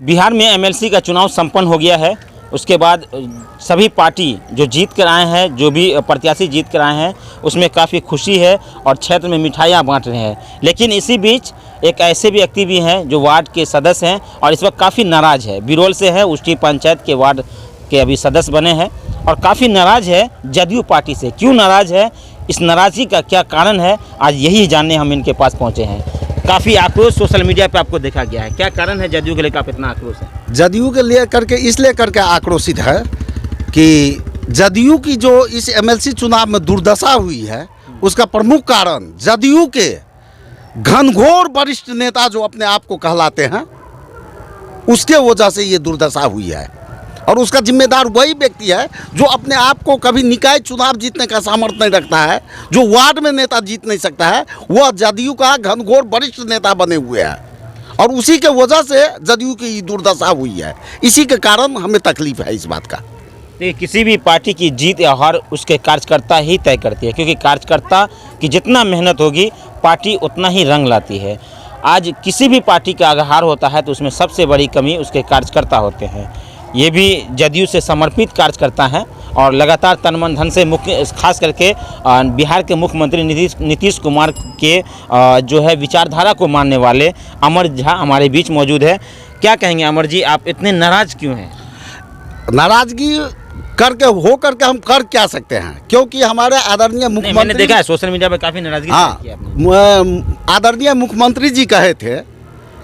बिहार में एमएलसी का चुनाव संपन्न हो गया है। उसके बाद सभी पार्टी जो जीत कर आए हैं, जो भी प्रत्याशी जीत कर आए हैं, उसमें काफ़ी खुशी है और क्षेत्र में मिठाइयाँ बांट रहे हैं। लेकिन इसी बीच एक ऐसे व्यक्ति भी हैं जो वार्ड के सदस्य हैं और इस वक्त काफ़ी नाराज़ है। बिरोल से है, उष्टी पंचायत के वार्ड के अभी सदस्य बने हैं और काफ़ी नाराज़ है जदयू पार्टी से। क्यों नाराज़ है, इस नाराज़गी का क्या कारण है, आज यही जानने हम इनके पास पहुँचे हैं। काफ़ी आक्रोश सोशल मीडिया पे आपको देखा गया है, क्या कारण है जदयू के लेकर आप इतना आक्रोश है? जदयू के लिए करके इसलिए करके आक्रोशित है कि जदयू की जो इस एमएलसी चुनाव में दुर्दशा हुई है, उसका प्रमुख कारण जदयू के घनघोर वरिष्ठ नेता जो अपने आप को कहलाते हैं, उसके वजह से ये दुर्दशा हुई है। और उसका जिम्मेदार वही व्यक्ति है जो अपने आप को कभी निकाय चुनाव जीतने का सामर्थ्य नहीं रखता है, जो वार्ड में नेता जीत नहीं सकता है, वह जदयू का घनघोर वरिष्ठ नेता बने हुए हैं और उसी के वजह से जदयू की दुर्दशा हुई है। इसी के कारण हमें तकलीफ है इस बात का। देखिए, किसी भी पार्टी की जीत या हार उसके कार्यकर्ता ही तय करती है, क्योंकि कार्यकर्ता की जितना मेहनत होगी पार्टी उतना ही रंग लाती है। आज किसी भी पार्टी का अगर हार होता है तो उसमें सबसे बड़ी कमी उसके कार्यकर्ता होते हैं। ये भी जदयू से समर्पित कार्यकर्ता हैं और लगातार तन मन धन से खास करके बिहार के मुख्यमंत्री नीतीश कुमार के जो है विचारधारा को मानने वाले अमर झा हमारे बीच मौजूद है। क्या कहेंगे अमर जी, आप इतने नाराज़ क्यों हैं? नाराज़गी करके हम कर क्या सकते हैं, क्योंकि हमारे आदरणीय मुख्यमंत्री, मैंने देखा है सोशल मीडिया पर काफ़ी नाराज़गी की हाँ, आदरणीय मुख्यमंत्री जी कहे थे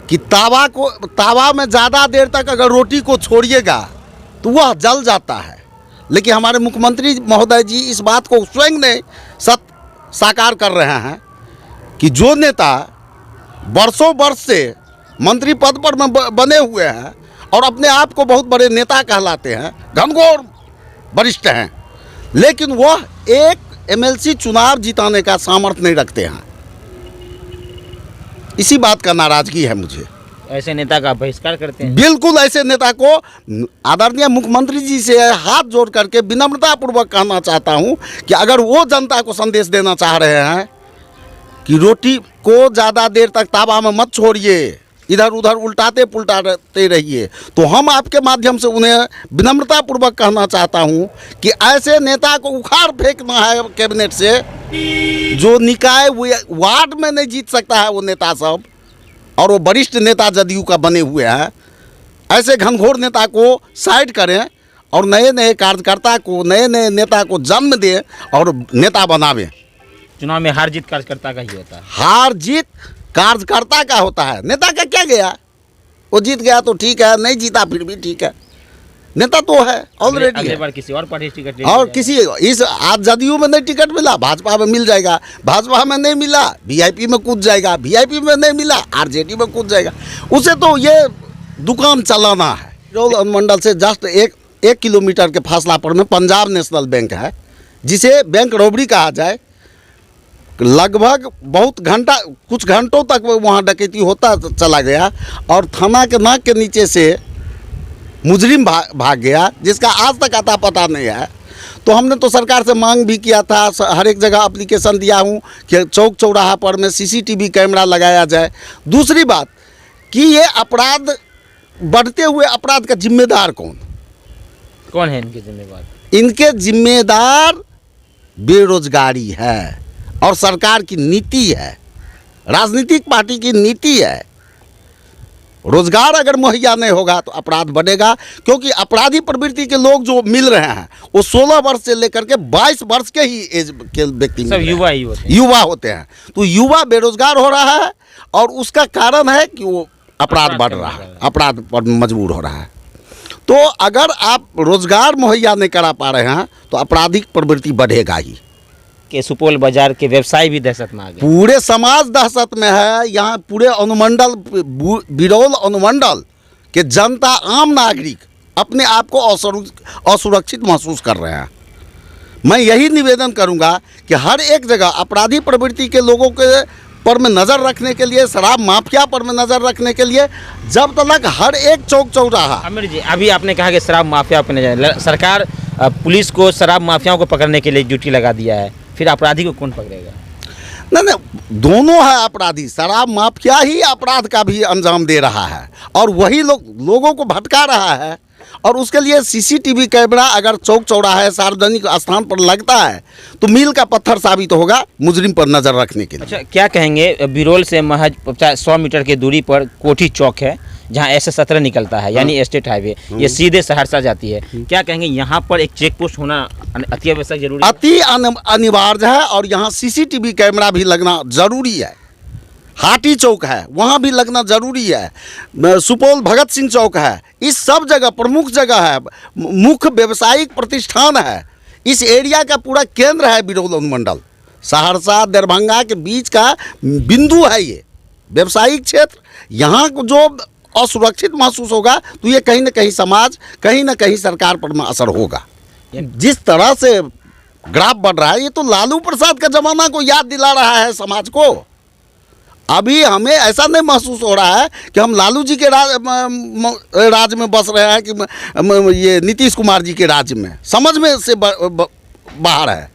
कि तावा में ज़्यादा देर तक अगर रोटी को छोड़िएगा तो वह जल जाता है। लेकिन हमारे मुख्यमंत्री महोदय जी इस बात को स्वयं ने साकार कर रहे हैं कि जो नेता वर्षों वर्ष से मंत्री पद पर में बने हुए हैं और अपने आप को बहुत बड़े नेता कहलाते हैं, घनघोर वरिष्ठ हैं, लेकिन वह एक एमएलसी चुनाव जिताने का सामर्थ्य नहीं रखते हैं। इसी बात का नाराजगी है मुझे। ऐसे नेता का बहिष्कार करते हैं? बिल्कुल, ऐसे नेता को आदरणीय मुख्यमंत्री जी से हाथ जोड़ करके विनम्रतापूर्वक कहना चाहता हूं कि अगर वो जनता को संदेश देना चाह रहे हैं कि रोटी को ज़्यादा देर तक तावा में मत छोड़िए, इधर उधर उल्टाते पुल्टाते रहिए, तो हम आपके माध्यम से उन्हें विनम्रतापूर्वक कहना चाहता हूं कि ऐसे नेता को उखाड़ फेंकना है कैबिनेट से। जो निकाय वार्ड में नहीं जीत सकता है वो नेता सब, और वो वरिष्ठ नेता जदयू का बने हुए हैं, ऐसे घनघोर नेता को साइड करें और नए नए कार्यकर्ता को, नए नए नेता को जन्म दें और नेता बनावें। चुनाव में हार जीत कार्यकर्ता का ही होता है। हार जीत कार्यकर्ता का होता है, नेता का क्या गया? वो जीत गया तो ठीक है, नहीं जीता फिर भी ठीक है, नेता तो है ऑलरेडी। अगली बार किसी और पार्टी टिकट और किसी इस आज जदयू में नहीं टिकट मिला, भाजपा में मिल जाएगा, भाजपा में नहीं मिला वीआईपी में कूद जाएगा, वीआईपी में नहीं मिला आरजेडी में कूद जाएगा। उसे तो ये दुकान चलाना है। बिरोल अनुमंडल से जस्ट एक किलोमीटर के फासला पर में पंजाब नेशनल बैंक है, जिसे बैंक रॉबरी कहा जाए। लगभग कुछ घंटों तक वहाँ डकैती होता चला गया और थाना के नाक के नीचे से मुजरिम भाग गया, जिसका आज तक अता पता नहीं है। तो हमने तो सरकार से मांग भी किया था, हर एक जगह एप्लीकेशन दिया हूँ कि चौक चौराहा पर में सीसीटीवी कैमरा लगाया जाए। दूसरी बात कि ये अपराध, बढ़ते हुए अपराध का जिम्मेदार कौन है? इनके जिम्मेदार, इनके जिम्मेदार बेरोजगारी है और सरकार की नीति है, राजनीतिक पार्टी की नीति है। रोजगार अगर मुहैया नहीं होगा तो अपराध बढ़ेगा, क्योंकि अपराधी प्रवृत्ति के लोग जो मिल रहे हैं वो 16 वर्ष से लेकर के 22 वर्ष के ही एज के व्यक्ति सब युवा होते हैं। तो युवा बेरोजगार हो रहा है और उसका कारण है कि वो अपराध बढ़ रहा है, अपराध पर मजबूर हो रहा है। तो अगर आप रोजगार मुहैया नहीं करा पा रहे हैं तो आपराधिक प्रवृत्ति बढ़ेगा ही। के सुपौल बाजार के व्यवसाय भी दहशत में आ गए, पूरे समाज दहशत में है। यहाँ पूरे अनुमंडल, बिरौल अनुमंडल के जनता, आम नागरिक अपने आप को असुरक्षित महसूस कर रहे हैं। मैं यही निवेदन करूंगा कि हर एक जगह अपराधी प्रवृत्ति के लोगों के पर में नज़र रखने के लिए, शराब माफिया पर में नज़र रखने के लिए, जब तक हर एक चौक चौराहा। आमिर जी, अभी आपने कहा कि शराब माफिया पर नजर, सरकार पुलिस को शराब माफियाओं को पकड़ने के लिए ड्यूटी लगा दिया है, फिर अपराधी को कौन पकड़ेगा? नहीं, दोनों है अपराधी। शराब माफिया ही अपराध का भी अंजाम दे रहा है और वही लोगों को भटका रहा है। और उसके लिए सीसीटीवी कैमरा अगर चौक चौराहे सार्वजनिक स्थान पर लगता है तो मील का पत्थर साबित होगा मुजरिम पर नज़र रखने के लिए। अच्छा, क्या कहेंगे, बिरोल से महज 100 मीटर की दूरी पर कोठी चौक है जहां SS-17 निकलता है, यानी स्टेट हाईवे, ये सीधे सहरसा जाती है। क्या कहेंगे, यहाँ पर एक चेक पोस्ट होना अति आवश्यक जरूरी है? अति अनिवार्य है और यहाँ सीसीटीवी कैमरा भी लगना जरूरी है। हाटी चौक है, वहाँ भी लगना जरूरी है। सुपौल भगत सिंह चौक है, इस सब जगह प्रमुख जगह है, मुख्य व्यवसायिक प्रतिष्ठान है। इस एरिया का पूरा केंद्र है बिरौल अनुमंडल। सहरसा दरभंगा के बीच का बिंदु है ये व्यवसायिक क्षेत्र। यहाँ को जो असुरक्षित महसूस होगा तो ये कहीं ना कहीं समाज, कहीं ना कहीं सरकार पर में असर होगा। जिस तरह से ग्राफ बढ़ रहा है, ये तो लालू प्रसाद का जमाना को याद दिला रहा है समाज को। अभी हमें ऐसा नहीं महसूस हो रहा है कि हम लालू जी के राज में बस रहे हैं कि ये नीतीश कुमार जी के राज्य में। समझ में से बाहर है।